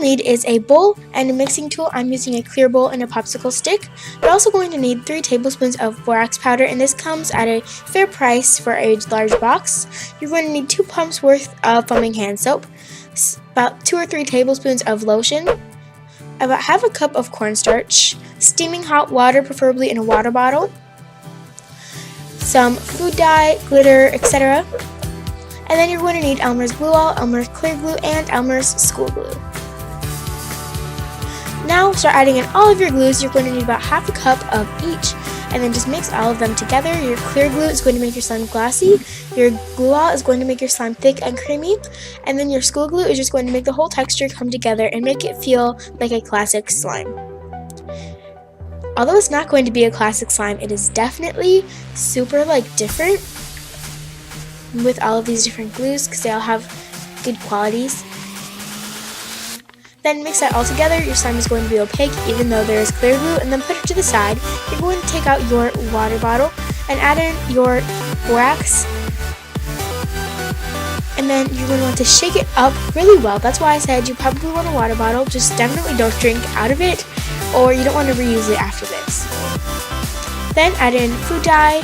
need is a bowl and a mixing tool. I'm using a clear bowl and a popsicle stick. You're also going to need 3 tablespoons of borax powder, and this comes at a fair price for a large box. You're going to need 2 pumps worth of foaming hand soap, about 2 or 3 tablespoons of lotion, about half a cup of cornstarch, steaming hot water, preferably in a water bottle, some food dye, glitter, etc. And then you're going to need Elmer's glue all, Elmer's clear glue, and Elmer's school glue. Now start adding in all of your glues. You're going to need about half a cup of each, and then just mix all of them together. Your clear glue is going to make your slime glossy, your glue all is going to make your slime thick and creamy, and then your school glue is just going to make the whole texture come together and make it feel like a classic slime. Although it's not going to be a classic slime, it is definitely super different with all of these different glues because they all have good qualities. Then mix that all together. Your slime is going to be opaque even though there is clear glue, and then put it to the side. You're going to take out your water bottle and add in your borax, and then you're going to want to shake it up really well. That's why I said you probably want a water bottle. Just definitely don't drink out of it, or you don't want to reuse it after this. Then add in food dye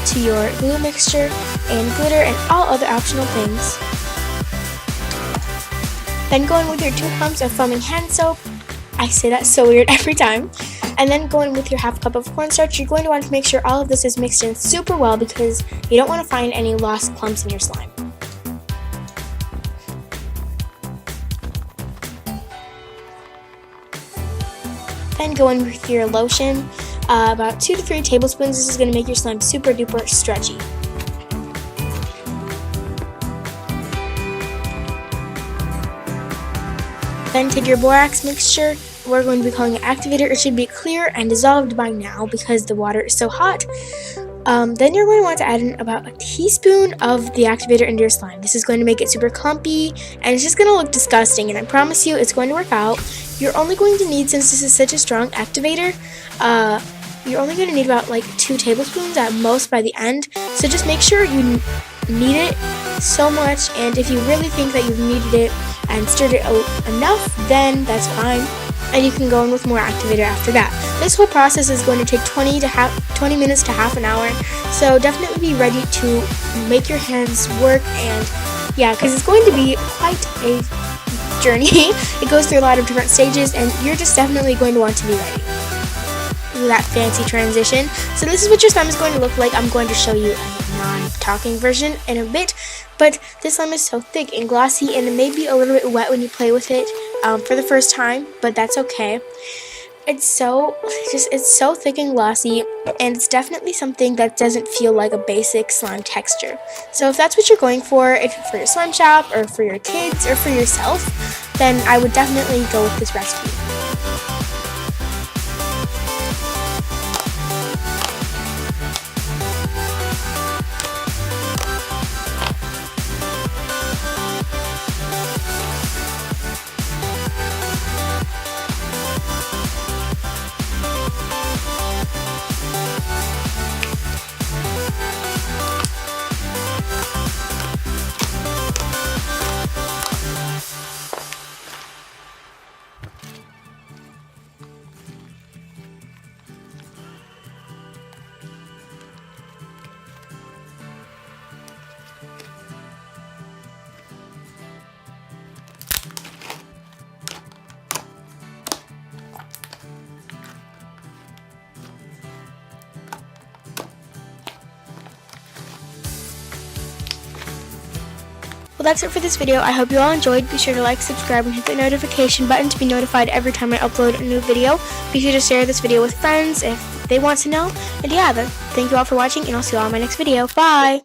to your glue mixture and glitter and all other optional things. Then go in with your 2 pumps of foaming hand soap. I say that so weird every time. And then go in with your half cup of cornstarch. You're going to want to make sure all of this is mixed in super well because you don't want to find any lost clumps in your slime. Then go in with your lotion, about 2 to 3 tablespoons. This is going to make your slime super duper stretchy. Then take your borax mixture. We're going to be calling it activator. It should be clear and dissolved by now because the water is so hot. Then you're going to want to add in about a teaspoon of the activator into your slime. This is going to make it super clumpy and it's just going to look disgusting, and I promise you it's going to work out. You're only going to need, since this is such a strong activator, you're only going to need about 2 tablespoons at most by the end. So just make sure you need it so much, and if you really think that you've needed it and stirred it enough, then that's fine. And you can go in with more activator after that. This whole process is going to take 20 minutes to half an hour, so definitely be ready to make your hands work, and yeah, because it's going to be quite a journey. It goes through a lot of different stages, and you're just definitely going to want to be ready. Ooh, that fancy transition. So this is what your slime is going to look like. I'm going to show you a non-talking version in a bit, but this slime is so thick and glossy, and it may be a little bit wet when you play with it for the first time, but that's okay. It's so thick and glossy, and it's definitely something that doesn't feel like a basic slime texture. So if that's what you're going for, if for your slime shop or for your kids or for yourself, then I would definitely go with this recipe. Well, that's it for this video. I hope you all enjoyed. Be sure to like, subscribe, and hit the notification button to be notified every time I upload a new video. Be sure to share this video with friends if they want to know. And yeah, thank you all for watching, and I'll see you all in my next video. Bye!